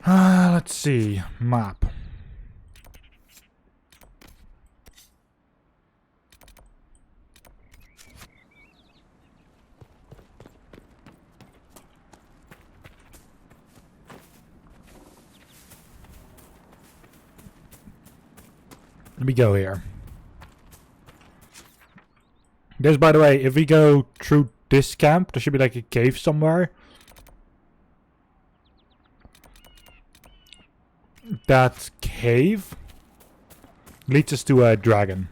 Let's see. Map. Let me go here. There's, by the way, if we go through this camp, there should be like a cave somewhere. That cave leads us to a dragon.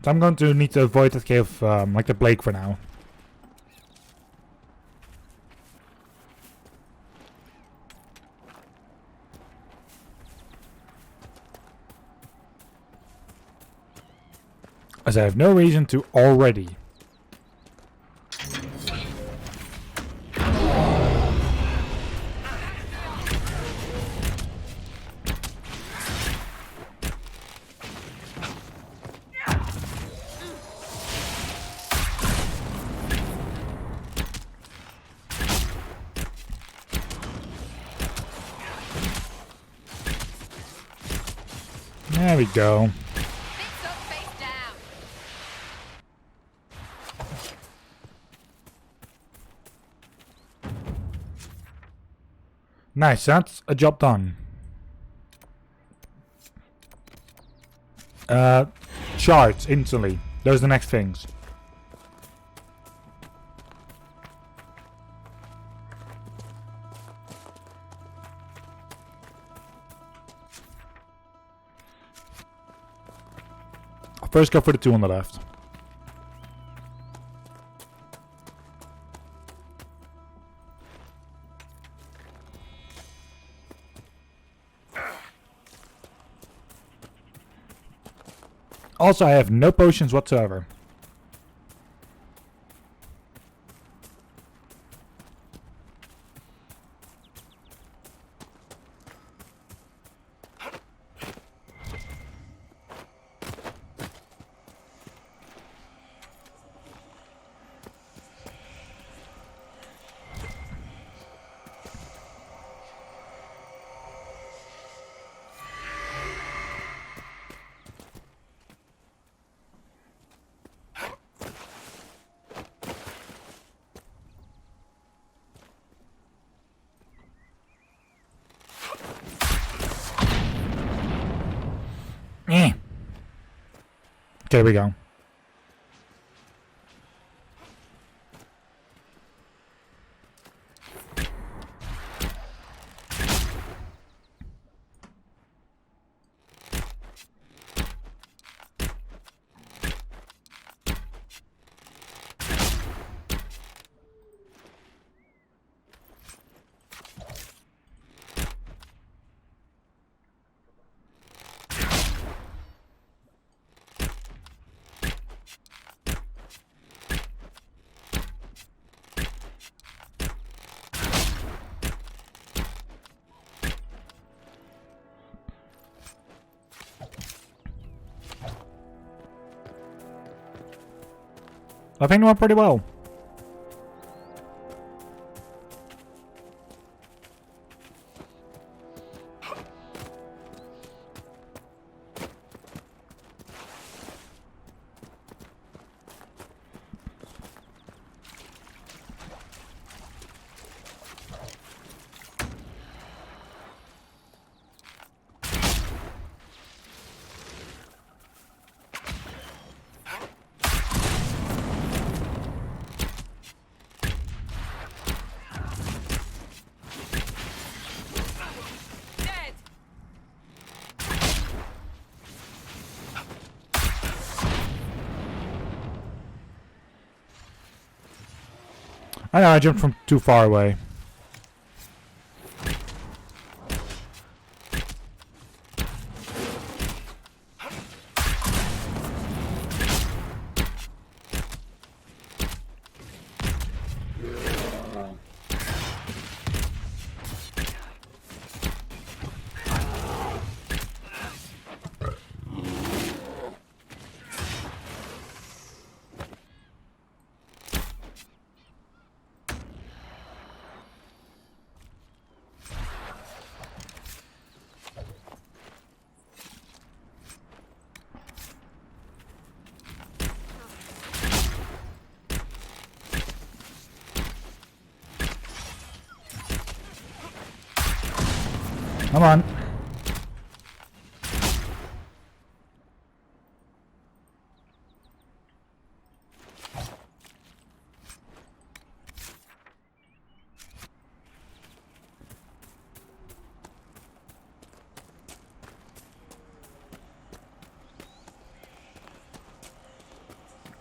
So I'm going to need to avoid that cave like the plague for now. As I have no reason to already. There we go. Nice, that's a job done. Charts instantly. Those are the next things. I'll first go for the two on the left. Also, I have no potions whatsoever. There we go. I think it went pretty well. I know, I jumped from too far away. Come on.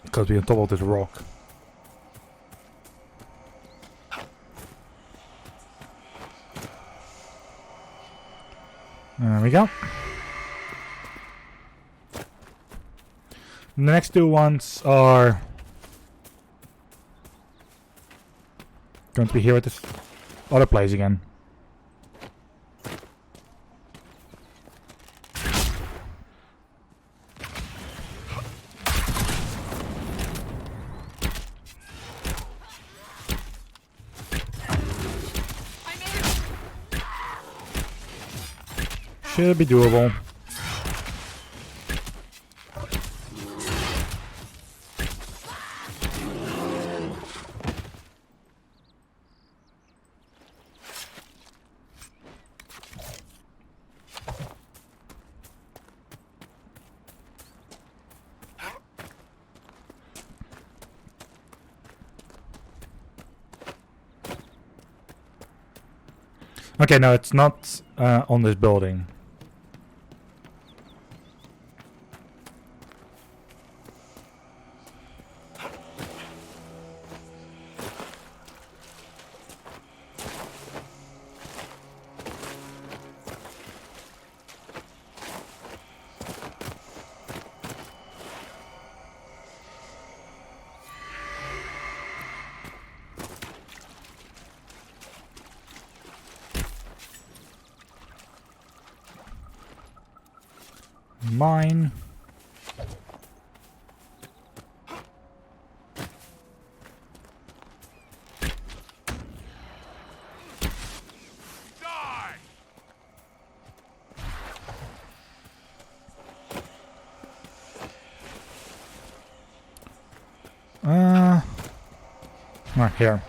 Because we're on top of this rock. There we go. The next two ones are going to be here at this other place again. Should be doable. Okay, no, it's not on this building. Mine. Right here.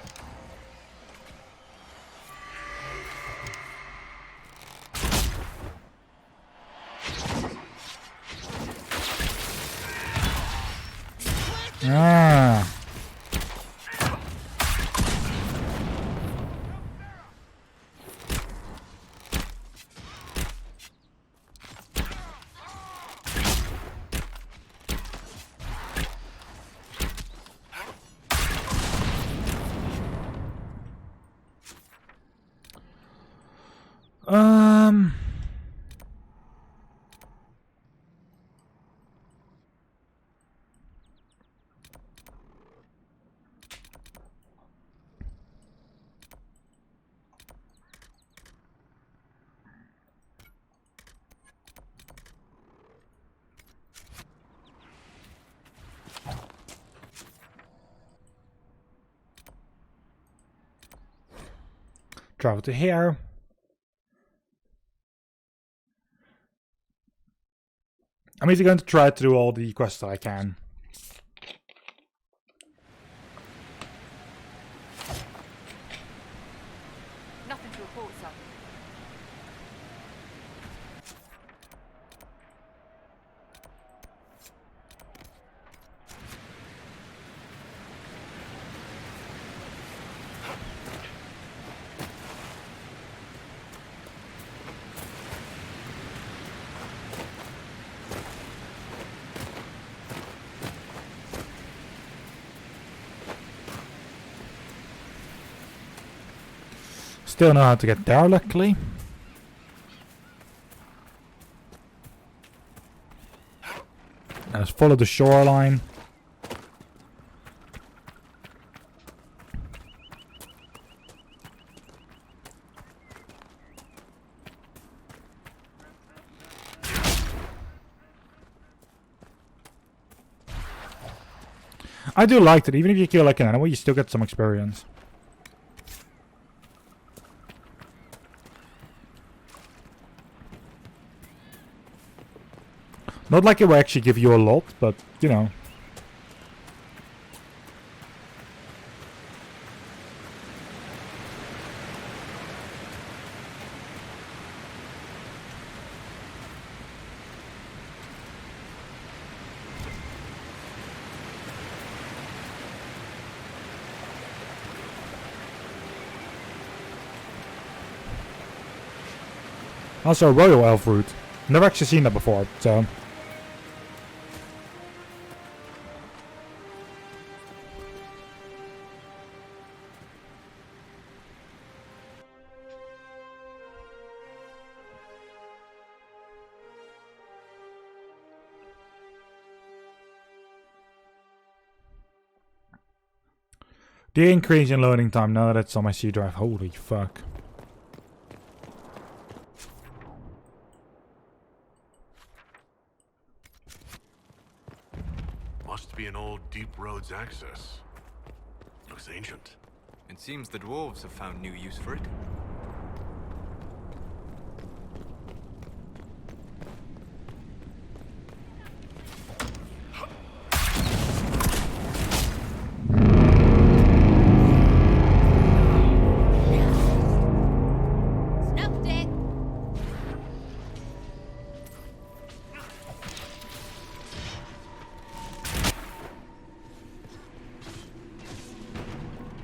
Ah. Travel to here. I'm either going to try to do all the quests that I can. Nothing to report, sir. Still know how to get there, luckily. Let's follow the shoreline. I do like that. Even if you kill like an animal, you still get some experience. Not like it will actually give you a lot, but, you know. Also, royal elf root. Never actually seen that before, so. The increase in loading time, now that's on my C drive. Holy fuck. Must be an old deep roads access. Looks ancient. It seems the dwarves have found new use for it. Snuffed it.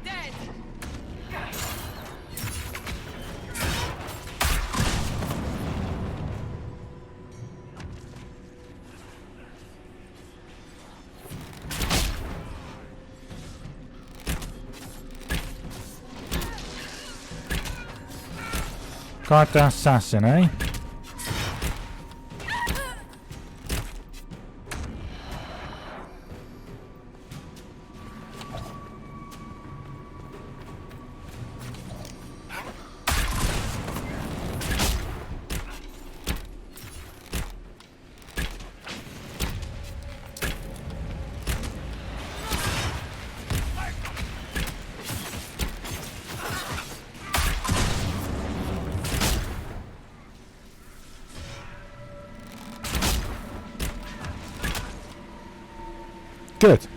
Dead. Got the assassin, eh? Good.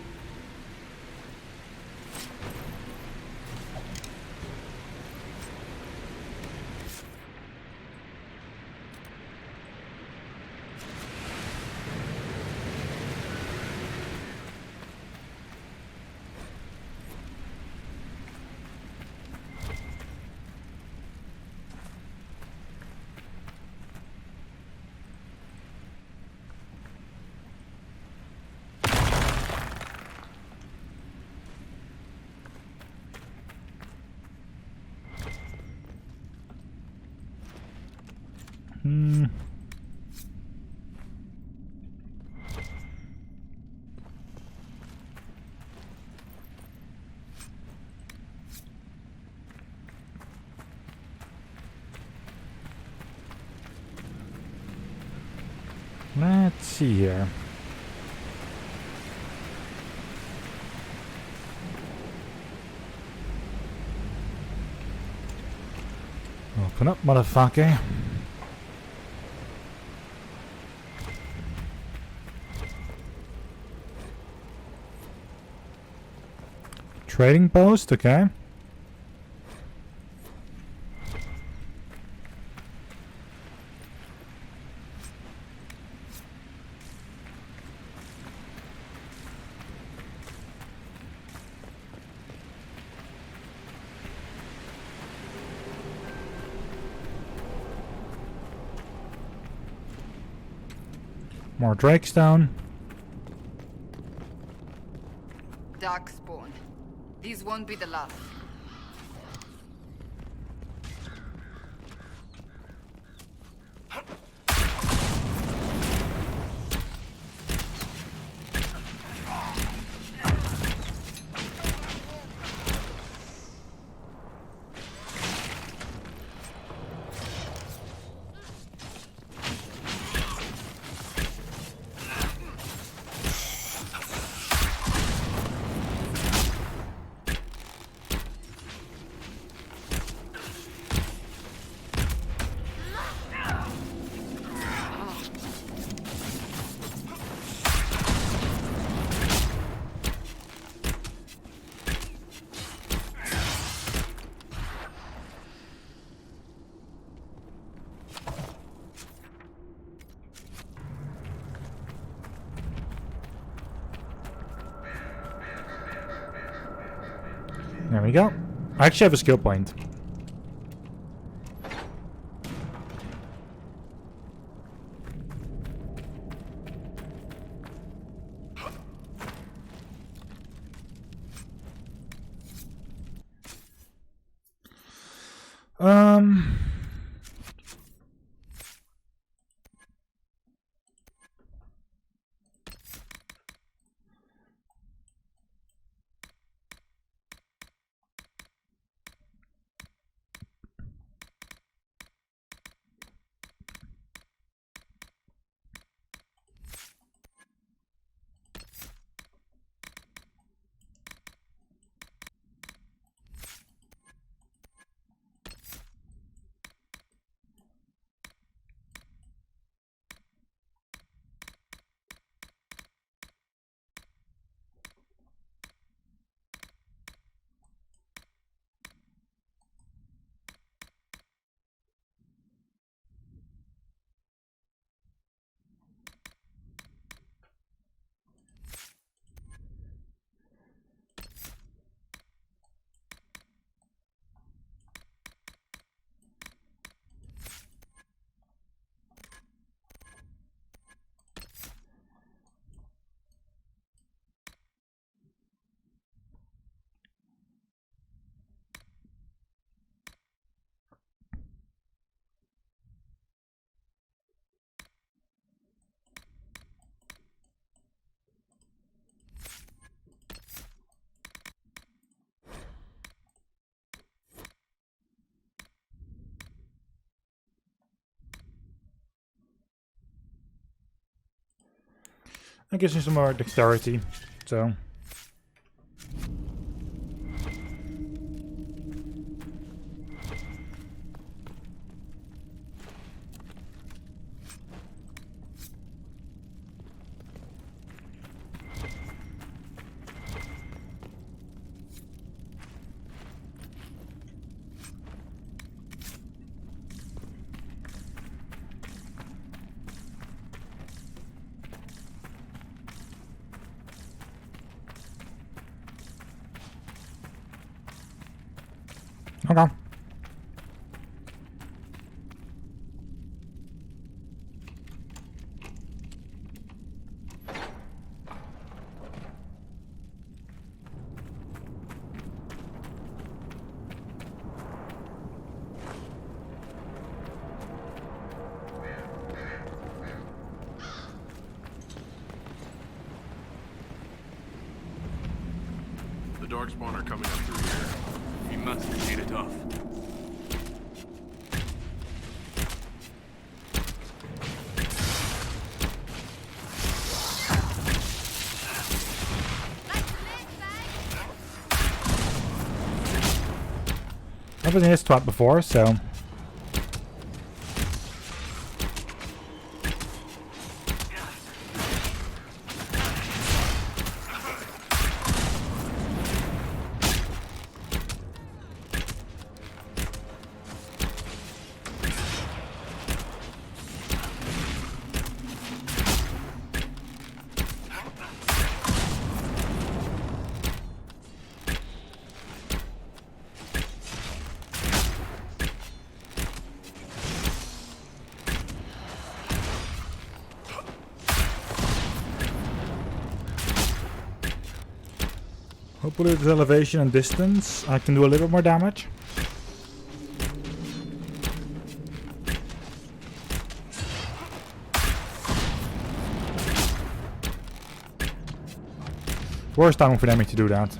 Let's see here. Open up, motherfucker. Trading post, okay. More Drakestone. Darkspawn. These won't be the last. There we go. I actually have a skill point. Um. It gives me some more dexterity, so. Okay. The darkspawn are coming up through here. We must get it off. I've been in this twat before, so. Hopefully with elevation and distance I can do a little bit more damage. Worst time for them to do that.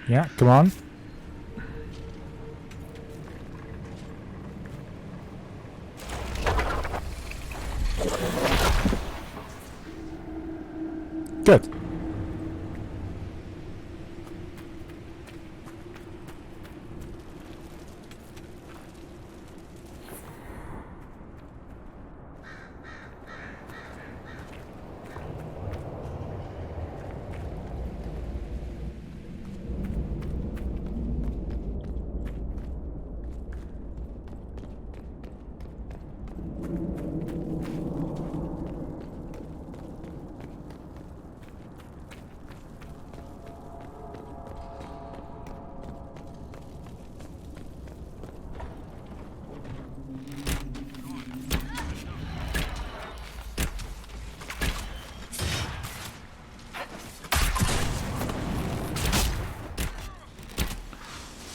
Yeah, come on. Good.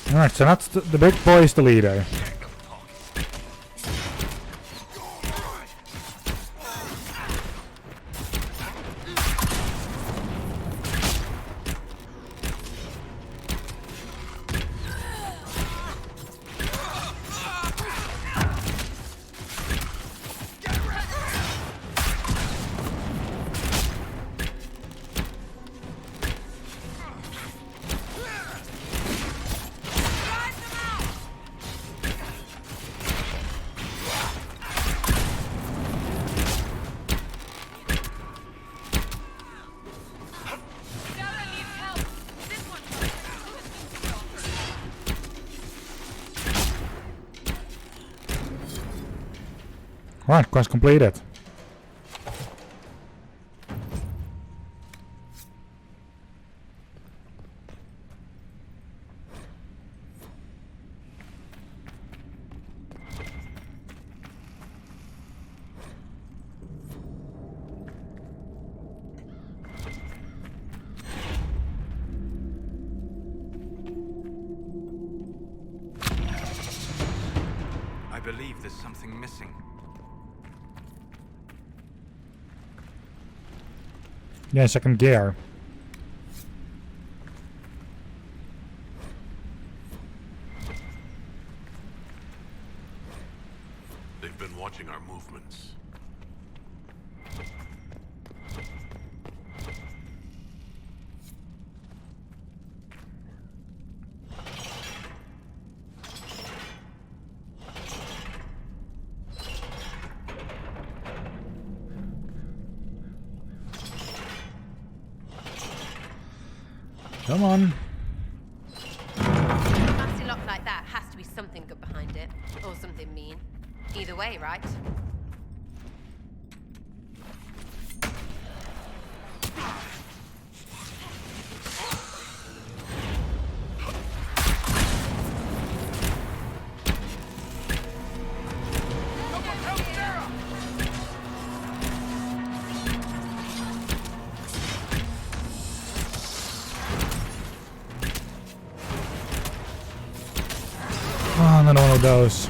Alright, so that's the big boy is the leader. Right, quest completed. I believe there's something missing. Yeah, second gear. They've been watching our movements. Come on. A nasty lock like that has to be something good behind it. Or something mean. Either way, right? Oh, another one of those.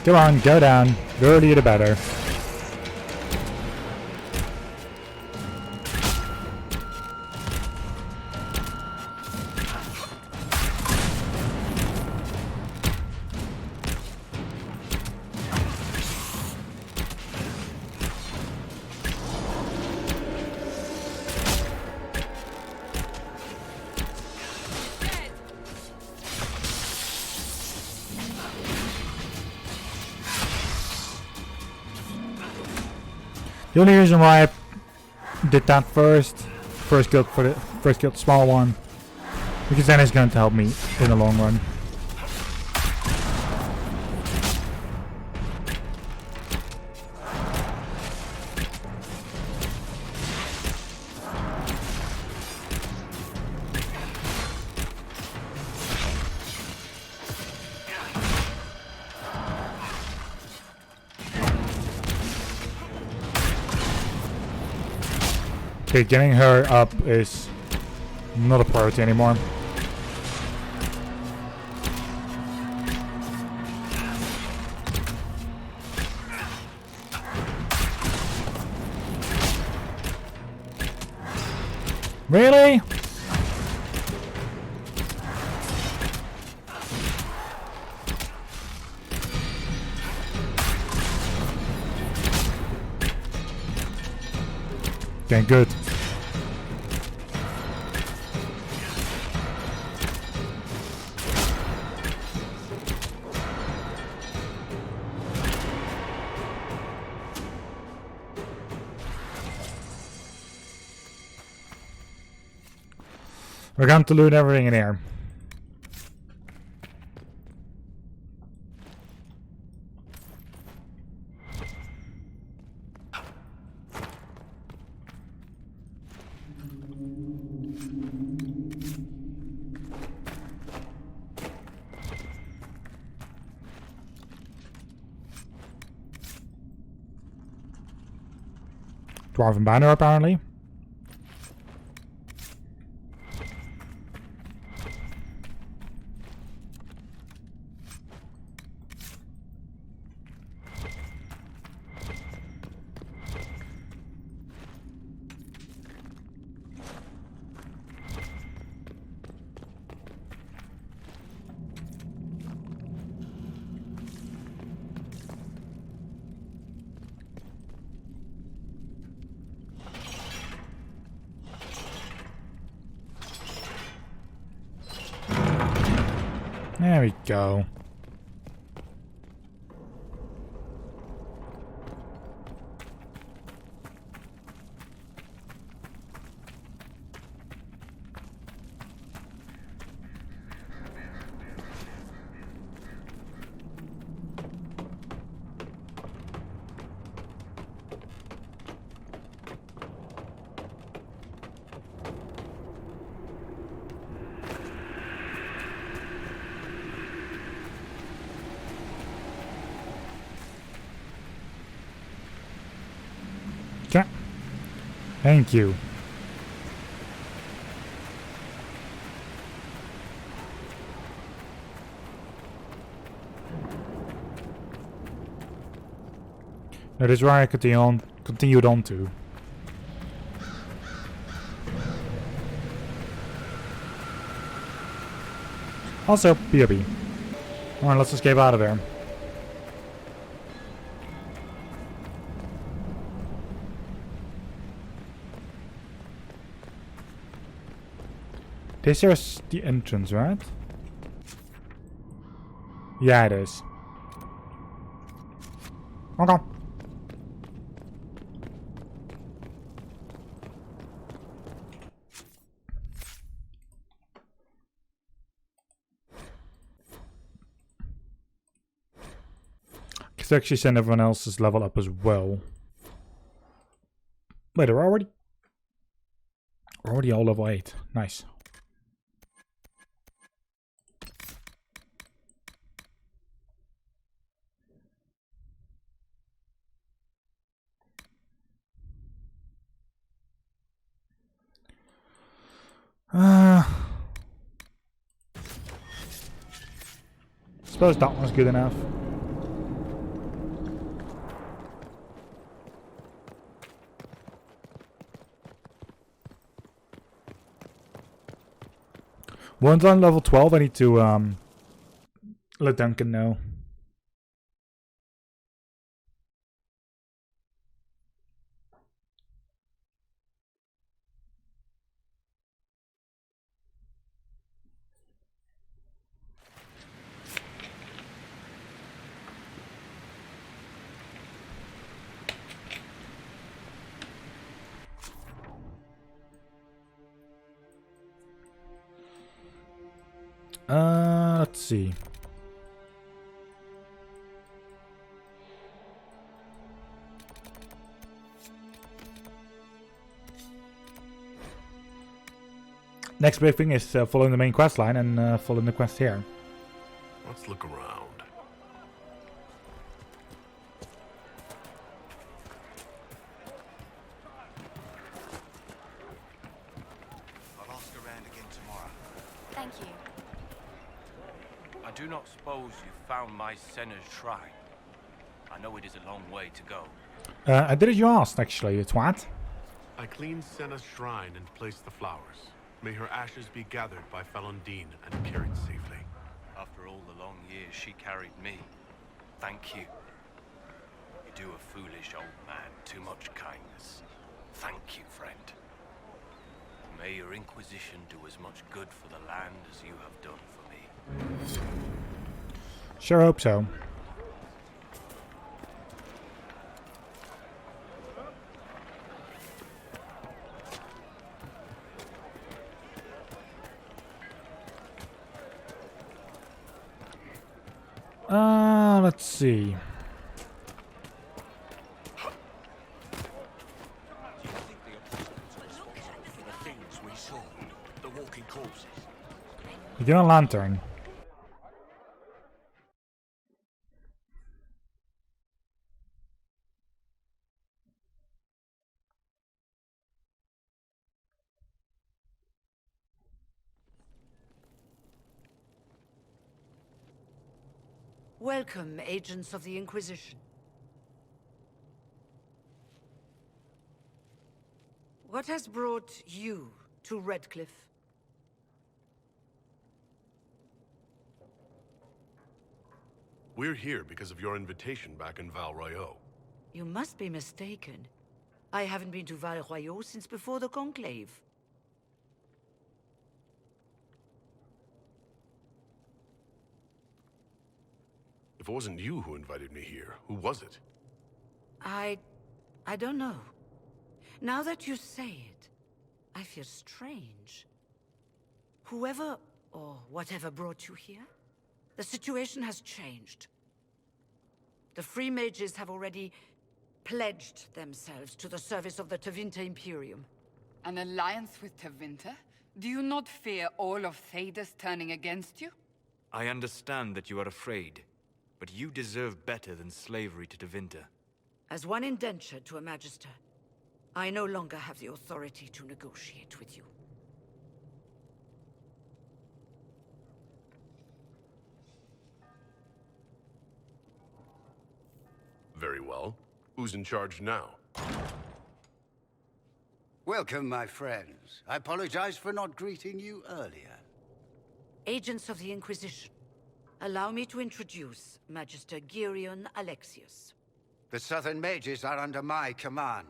Come on, go down. The earlier the better. The only reason why I did that first killed the small one, because then it's going to help me in the long run. Okay, getting her up is not a priority anymore. Really? Okay, good. We're going to loot everything in here. Dwarven banner apparently. There we go. Okay. Thank you. That is where I continued on to. Also, BRB. Alright, let's escape out of there. This is the entrance, right? Yeah, it is. Okay. Let's actually send everyone else's level up as well. Wait, they're already all level 8. Nice. Suppose that one's good enough. Once on level 12, I need to let Duncan know. Let's see. Next big thing is following the main quest line and following the quest here. Let's look around. Thank you. I do not suppose you found my Senna's shrine. I know it is a long way to go. I did as you asked, actually, you twat. I cleaned Senna's shrine and placed the flowers. May her ashes be gathered by Falundine and carried safely. After all the long years she carried me, thank you. You do a foolish old man too much kindness. Thank you, friend. May your Inquisition do as much good for the land as you have done for me. Sure hope so. Let's see. You get a lantern. Welcome, agents of the Inquisition. What has brought you to Redcliffe? We're here because of your invitation back in Val Royeaux. You must be mistaken. I haven't been to Val Royeaux since before the Conclave. If it wasn't you who invited me here, who was it? I don't know. Now that you say it, I feel strange. Whoever or whatever brought you here, the situation has changed. The Free Mages have already pledged themselves to the service of the Tevinter Imperium. An alliance with Tevinter? Do you not fear all of Thedas turning against you? I understand that you are afraid, but you deserve better than slavery to Tevinter. As one indentured to a Magister, I no longer have the authority to negotiate with you. Very well. Who's in charge now? Welcome, my friends. I apologize for not greeting you earlier. Agents of the Inquisition, allow me to introduce Magister Girion Alexius. The Southern Mages are under my command.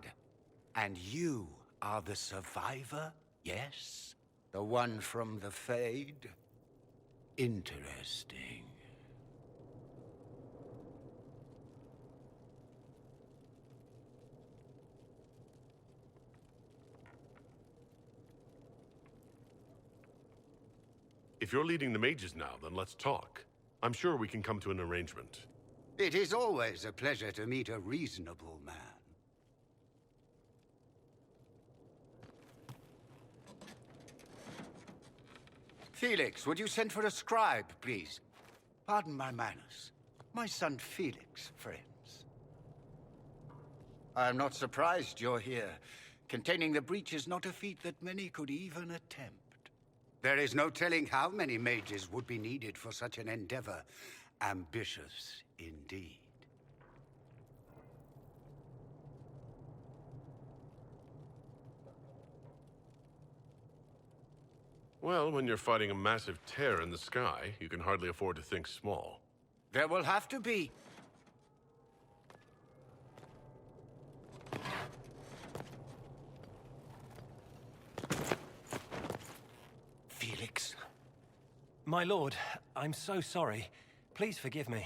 And you are the survivor, yes? The one from the Fade? Interesting. If you're leading the mages now, then let's talk. I'm sure we can come to an arrangement. It is always a pleasure to meet a reasonable man. Felix, would you send for a scribe, please? Pardon my manners. My son Felix, friends. I am not surprised you're here. Containing the breach is not a feat that many could even attempt. There is no telling how many mages would be needed for such an endeavor. Ambitious, indeed. Well, when you're fighting a massive tear in the sky, you can hardly afford to think small. There will have to be. Felix. My lord, I'm so sorry. Please forgive me.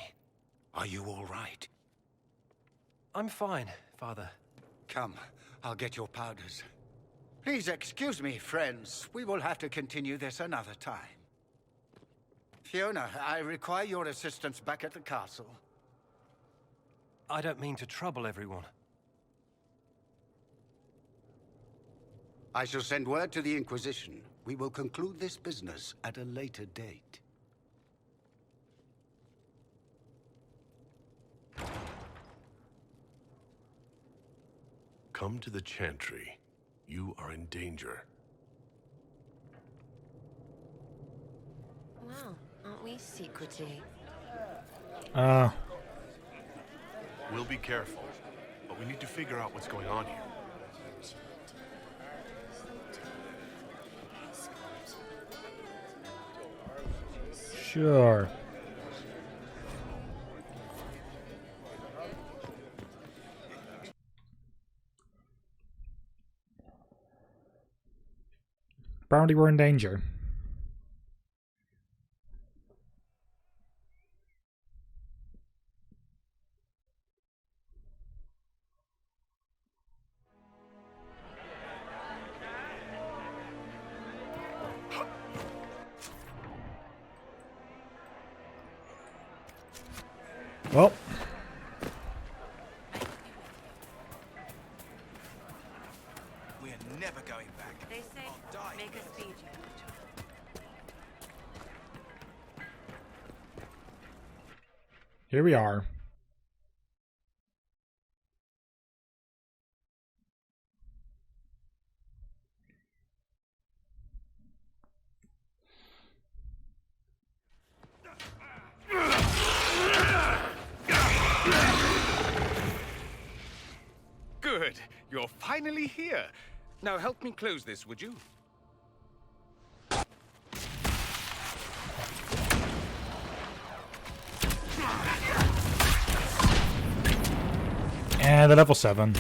Are you all right? I'm fine, Father. Come, I'll get your powders. Please excuse me, friends. We will have to continue this another time. Fiona, I require your assistance back at the castle. I don't mean to trouble everyone. I shall send word to the Inquisition. We will conclude this business at a later date. Come to the Chantry. You are in danger. very secretive. We'll be careful, but we need to figure out what's going on here. Sure. Apparently we're in danger. Well. We're never going back. They say, make a speed. Here we are. Good. You're finally here. Now help me close this, would you? And the level 7.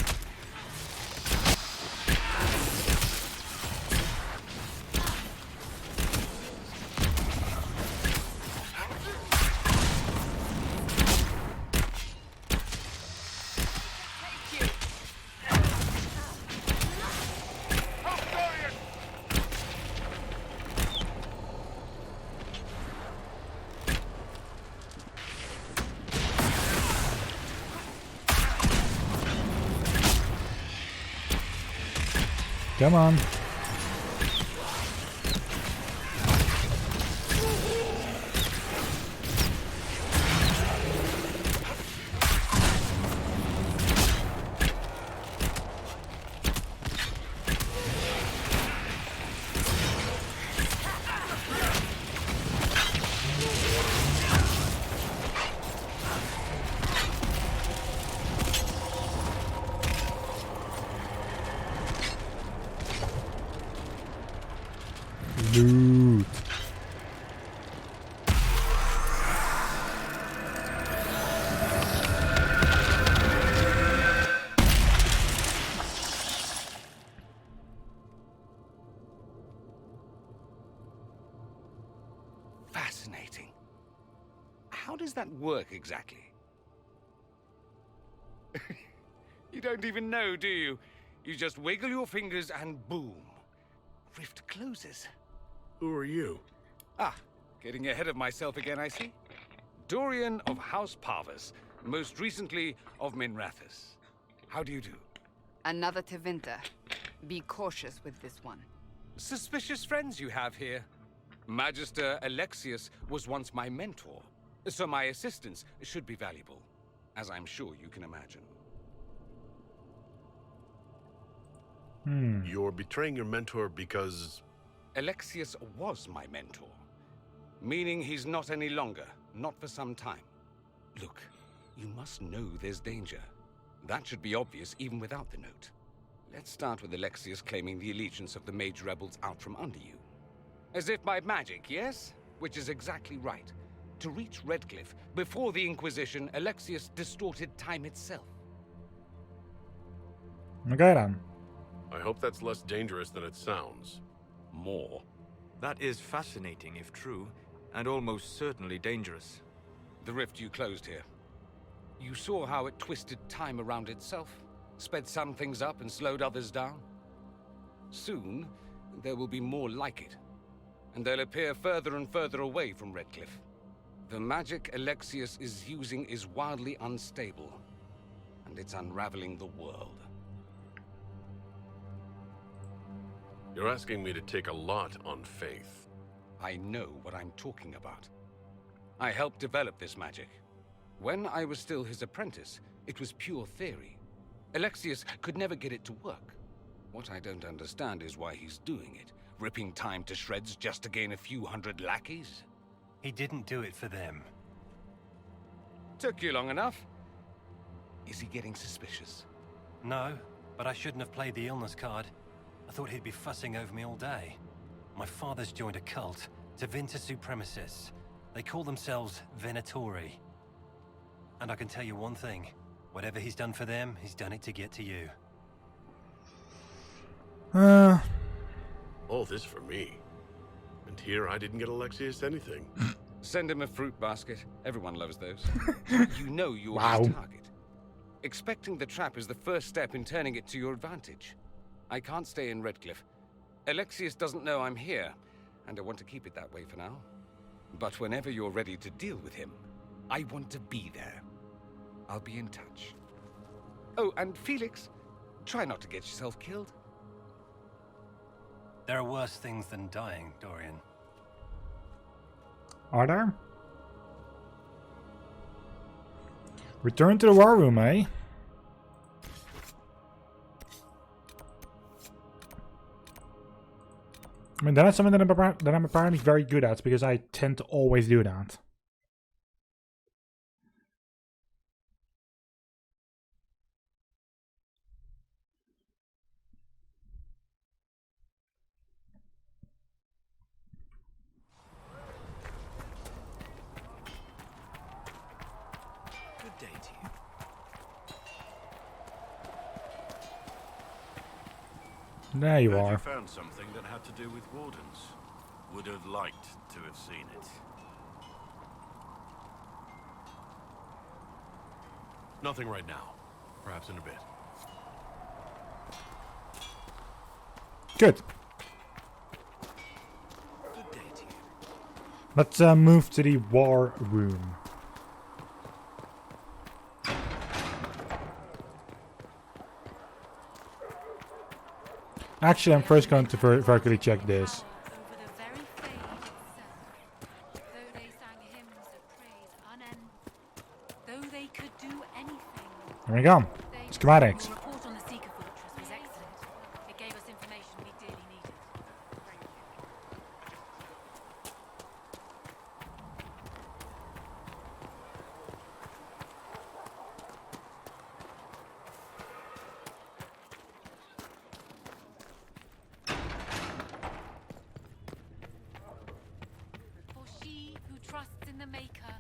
Come on. Loot. Fascinating. How does that work exactly? You don't even know, do you? You just wiggle your fingers and boom. Rift closes. Who are you? Ah, getting ahead of myself again, I see. Dorian of House Parvus, most recently of Minrathous. How do you do? Another Tevinter. Be cautious with this one. Suspicious friends you have here. Magister Alexius was once my mentor, so my assistance should be valuable, as I'm sure you can imagine. You're betraying your mentor because... Alexius was my mentor, meaning he's not any longer, not for some time. Look, you must know there's danger. That should be obvious even without the note. Let's start with Alexius claiming the allegiance of the mage rebels out from under you. As if by magic, yes? Which is exactly right. To reach Redcliffe, before the Inquisition, Alexius distorted time itself. Okay then. I hope that's less dangerous than it sounds. More. That is fascinating if true, and almost certainly dangerous. The rift you closed here. You saw how it twisted time around itself, sped some things up and slowed others down. Soon, there will be more like it, and they'll appear further and further away from Redcliffe. The magic Alexius is using is wildly unstable, and it's unraveling the world. You're asking me to take a lot on faith. I know what I'm talking about. I helped develop this magic. When I was still his apprentice, it was pure theory. Alexius could never get it to work. What I don't understand is why he's doing it, ripping time to shreds just to gain a few hundred lackeys. He didn't do it for them. Took you long enough. Is he getting suspicious? No, but I shouldn't have played the illness card. I thought he'd be fussing over me all day. My father's joined a cult, Tevinter Supremacists. They call themselves Venatori. And I can tell you one thing. Whatever he's done for them, he's done it to get to you. All this for me. And here I didn't get Alexius anything. Send him a fruit basket. Everyone loves those. You know you're Wow. his target. Expecting the trap is the first step in turning it to your advantage. I can't stay in Redcliffe. Alexius doesn't know I'm here, and I want to keep it that way for now. But whenever you're ready to deal with him, I want to be there. I'll be in touch. Oh, and Felix, try not to get yourself killed. There are worse things than dying, Dorian. Are there? Return to the war room, eh? I mean, that's something that I'm apparently very good at, because I tend to always do that. Good day to you. There you Heard are. you found something that had to do with wardens. Would have liked to have seen it. Nothing right now. Perhaps in a bit. Good. Good day to you. Let's move to the war room. Actually, I'm first going to vertically check this. Over the very fade itself, though they sang hymns of praise unending, though they could do anything. There we go. Schematics. Your report on the Seeker Fortress was excellent. It gave us information we dearly needed. For she who trusts in the Maker,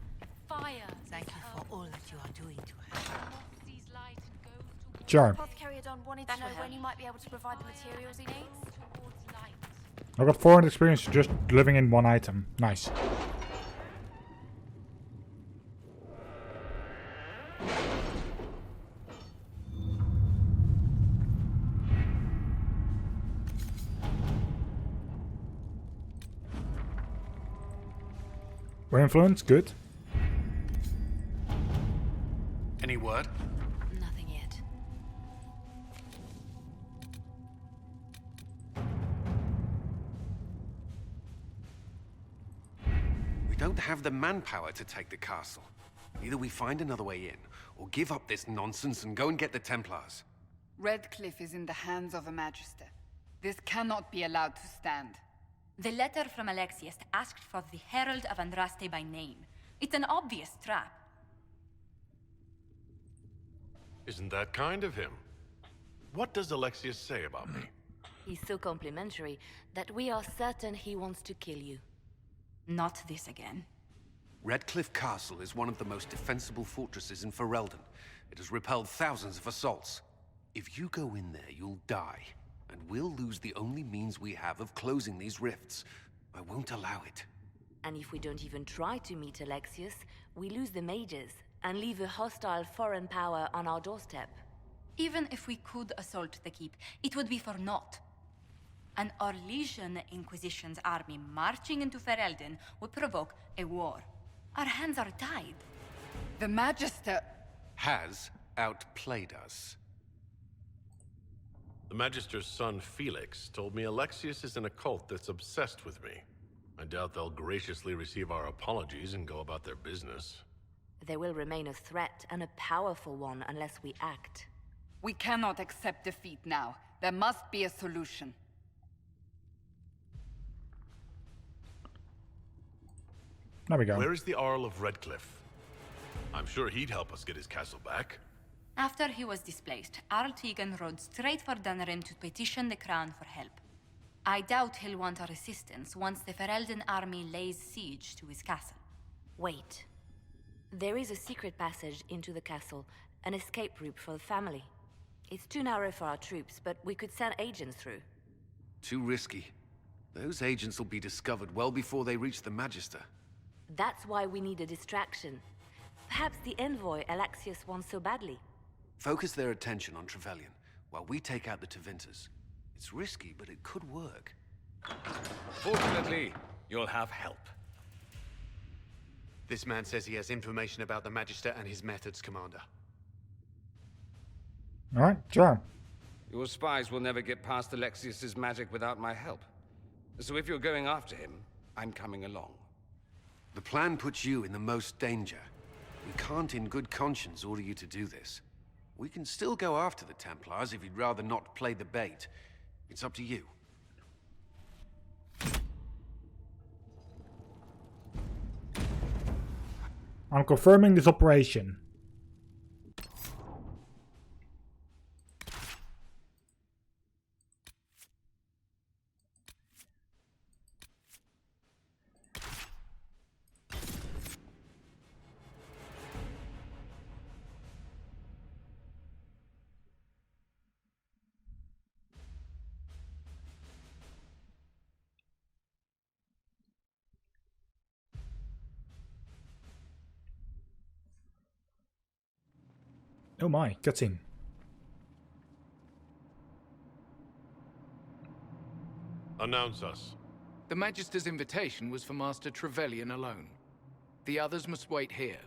fire. Thank you for all that you are doing to her. Sees light and goes towards Sure. Apothecary Don wanted to know when you might be able to provide the materials he needs. towards light. I got 400 experience just living in one item. Nice. We're influence, good. Any word? Nothing yet. We don't have the manpower to take the castle. Either we find another way in, or give up this nonsense and go and get the Templars. Redcliffe is in the hands of a Magister. This cannot be allowed to stand. The letter from Alexius asked for the Herald of Andraste by name. It's an obvious trap. Isn't that kind of him? What does Alexius say about me? He's so complimentary that we are certain he wants to kill you. Not this again. Redcliffe Castle is one of the most defensible fortresses in Ferelden. It has repelled thousands of assaults. If you go in there, you'll die. And we'll lose the only means we have of closing these rifts. I won't allow it. And if we don't even try to meet Alexius, we lose the mages and leave a hostile foreign power on our doorstep. Even if we could assault the keep, it would be for naught. An Orlesian Inquisition's army marching into Ferelden would provoke a war. Our hands are tied. The Magister... Has outplayed us. The Magister's son, Felix, told me Alexius is in a cult that's obsessed with me. I doubt they'll graciously receive our apologies and go about their business. They will remain a threat, and a powerful one, unless we act. We cannot accept defeat now. There must be a solution. There we go. Where is the Earl of Redcliffe? I'm sure he'd help us get his castle back. After he was displaced, Arl Tegan rode straight for Dunrim to petition the Crown for help. I doubt he'll want our assistance once the Ferelden army lays siege to his castle. Wait. There is a secret passage into the castle, an escape route for the family. It's too narrow for our troops, but we could send agents through. Too risky. Those agents will be discovered well before they reach the Magister. That's why we need a distraction. Perhaps the envoy Alexius wants so badly. Focus their attention on Trevelyan, while we take out the Tevinters. It's risky, but it could work. Fortunately, you'll have help. This man says he has information about the Magister and his methods, Commander. Alright, sure. Your spies will never get past Alexius's magic without my help. So if you're going after him, I'm coming along. The plan puts you in the most danger. We can't in good conscience order you to do this. We can still go after the Templars if you'd rather not play the bait. It's up to you. I'm confirming this operation. Oh my, cutscene. Announce us. The Magister's invitation was for Master Trevelyan alone. The others must wait here.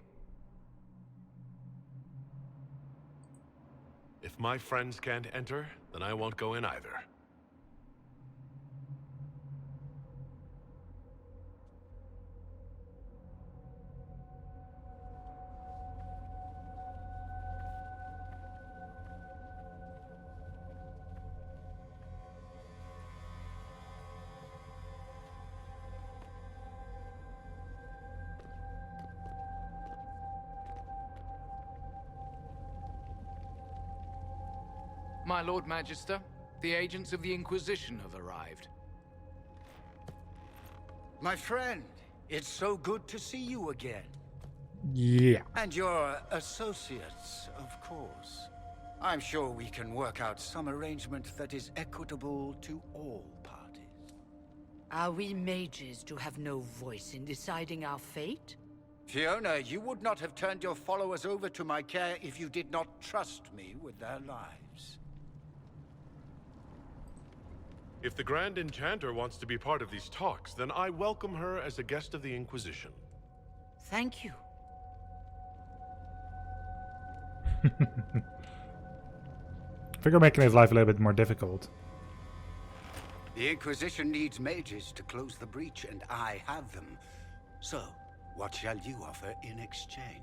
If my friends can't enter, then I won't go in either. My Lord Magister, the agents of the Inquisition have arrived. My friend, it's so good to see you again. Yeah. And your associates, of course. I'm sure we can work out some arrangement that is equitable to all parties. Are we mages to have no voice in deciding our fate? Fiona, you would not have turned your followers over to my care if you did not trust me with their lives. If the Grand Enchanter wants to be part of these talks, then I welcome her as a guest of the Inquisition. Thank you. I think I'm making his life a little bit more difficult. The Inquisition needs mages to close the breach, and I have them. So, what shall you offer in exchange?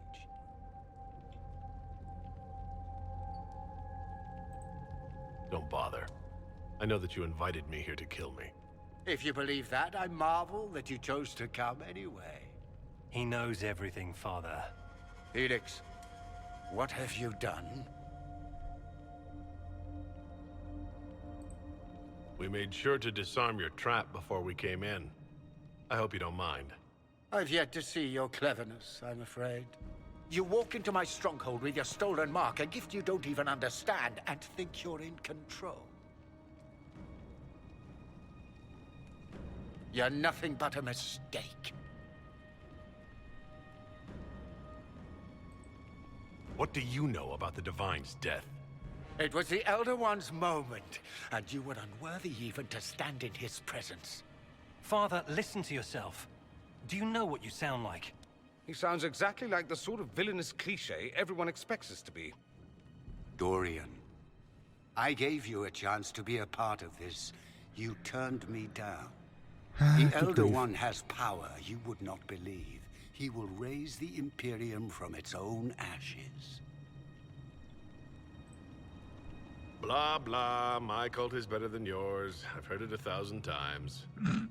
Don't bother. I know that you invited me here to kill me. If you believe that, I marvel that you chose to come anyway. He knows everything, Father. Felix, what have you done? We made sure to disarm your trap before we came in. I hope you don't mind. I've yet to see your cleverness, I'm afraid. You walk into my stronghold with your stolen mark, a gift you don't even understand, and think you're in control. You're nothing but a mistake. What do you know about the Divine's death? It was the Elder One's moment, and you were unworthy even to stand in his presence. Father, listen to yourself. Do you know what you sound like? He sounds exactly like the sort of villainous cliché everyone expects us to be. Dorian, I gave you a chance to be a part of this. You turned me down. The Elder One has power you would not believe. He will raise the Imperium from its own ashes. Blah, blah. My cult is better than yours. I've heard it 1,000 times.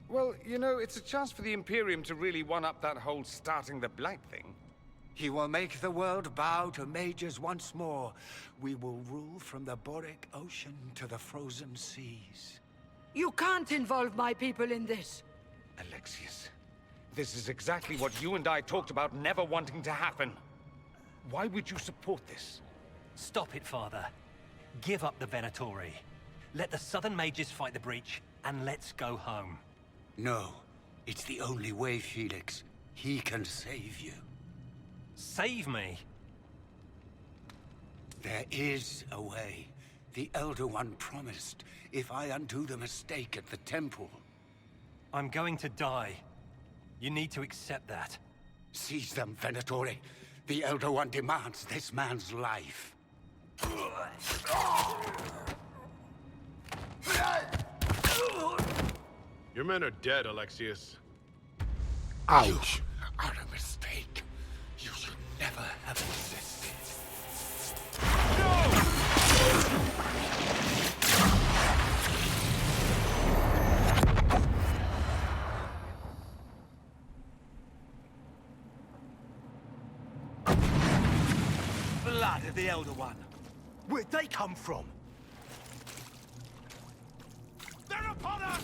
Well, you know, it's a chance for the Imperium to really one-up that whole starting the Blight thing. He will make the world bow to mages once more. We will rule from the Boric Ocean to the frozen seas. You can't involve my people in this. Alexius, this is exactly what you and I talked about never wanting to happen. Why would you support this? Stop it, Father. Give up the Venatori. Let the Southern Mages fight the breach, and let's go home. No, it's the only way, Felix. He can save you. Save me? There is a way. The Elder One promised, if I undo the mistake at the temple. I'm going to die. You need to accept that. Seize them, Venatori. The Elder One demands this man's life. Your men are dead, Alexius. Ouch! You are a mistake. You should never have existed. Blood of the Elder One. Where'd they come from? They're upon us!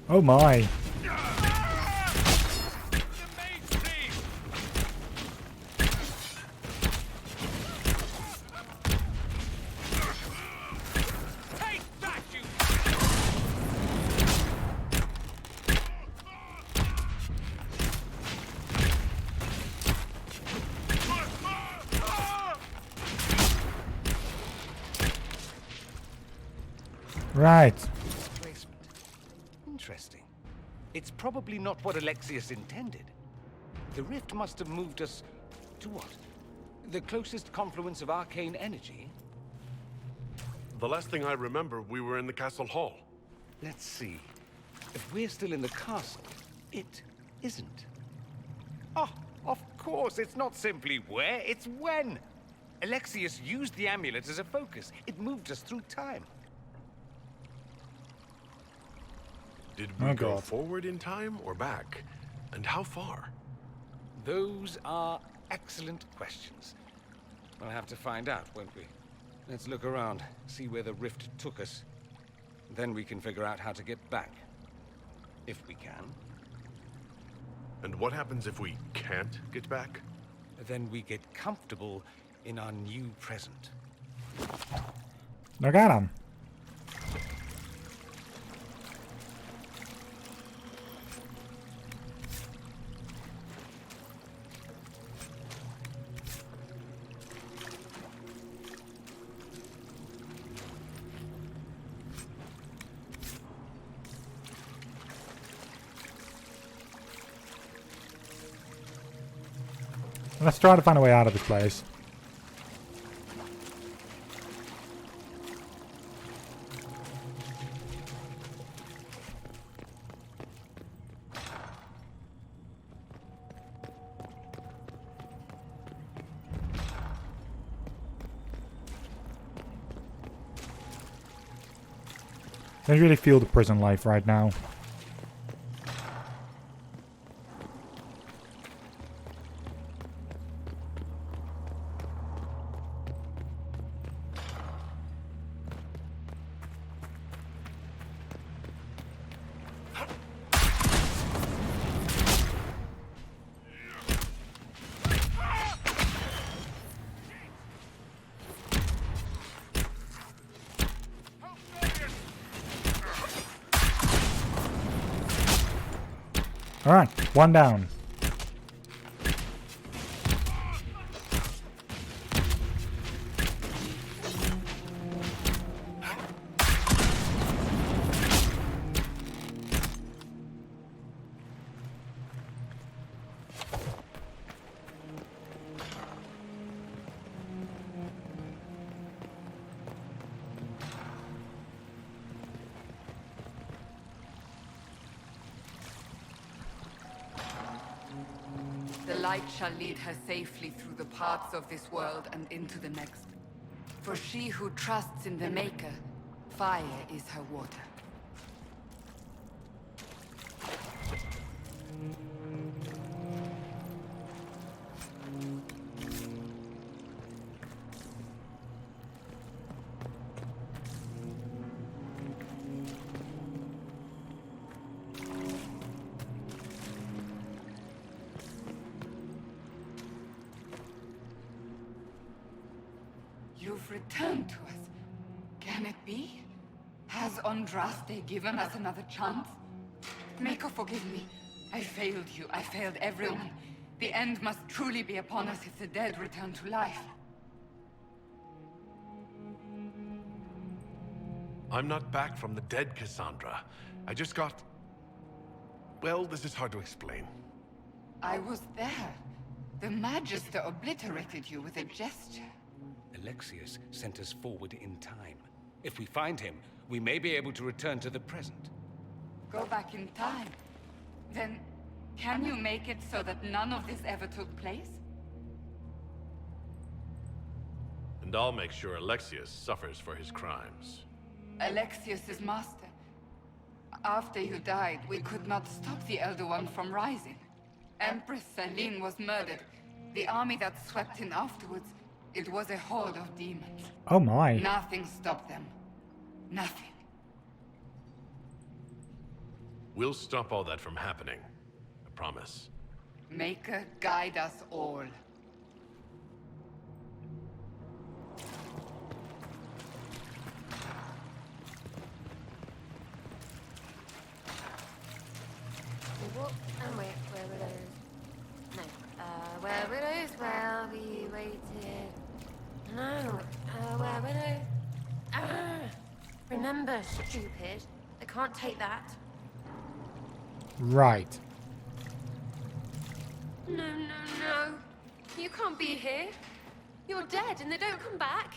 Oh my. Right. Interesting. It's probably not what Alexius intended. The rift must have moved us to what? The closest confluence of arcane energy? The last thing I remember, we were in the castle hall. Let's see. If we're still in the castle, it isn't. Oh, of course, it's not simply where, it's when. Alexius used the amulet as a focus. It moved us through time. Did we go forward in time or back? And how far? Those are excellent questions. We'll have to find out, won't we? Let's look around, see where the rift took us. Then we can figure out how to get back. If we can. And what happens if we can't get back? Then we get comfortable in our new present. I got him. Let's try to find a way out of this place. I really feel the prison life right now. Alright, one down. The light shall lead her safely through the paths of this world and into the next. For she who trusts in the Maker, fire is her water. You've returned to us. Can it be? Has Andraste given us another chance? Maker, forgive me. I failed you. I failed everyone. The end must truly be upon us if the dead return to life. I'm not back from the dead, Cassandra. I just got... Well, this is hard to explain. I was there. The Magister obliterated you with a gesture. Alexius sent us forward in time. If we find him, we may be able to return to the present. Go back in time. Then, can you make it so that none of this ever took place? And I'll make sure Alexius suffers for his crimes. Alexius is master. After you died, we could not stop the Elder One from rising. Empress Celine was murdered. The army that swept in afterwards, it was a horde of demons. Oh my. Nothing stopped them. Nothing. We'll stop all that from happening. I promise. Maker, guide us all. What? Oh wait, where were those? No. Where were those? Well, we waited. No. Where were those? Remember, stupid. I can't take that. Right. No, no, no. You can't be here. You're dead and they don't come back.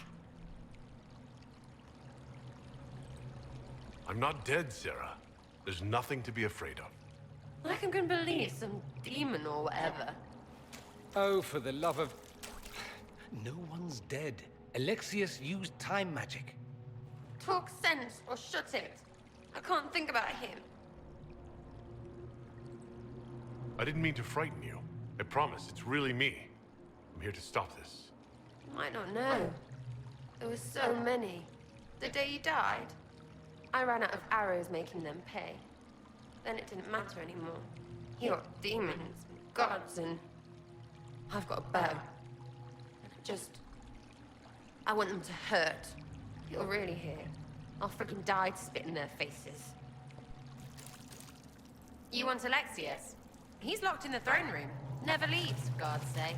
I'm not dead, Sarah. There's nothing to be afraid of. Like I'm gonna believe some demon or whatever. Oh, for the love of... No one's dead. Alexius used time magic. Talk sense or shut it. I can't think about him. I didn't mean to frighten you. I promise, it's really me. I'm here to stop this. You might not know. There were so many. The day you died, I ran out of arrows making them pay. Then it didn't matter anymore. You got demons and gods and... I've got a bow. And I want them to hurt. If you're really here, I'll freaking die to spit in their faces. You want Alexius? He's locked in the throne room. Never leaves, for God's sake.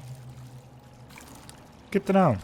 Good to know.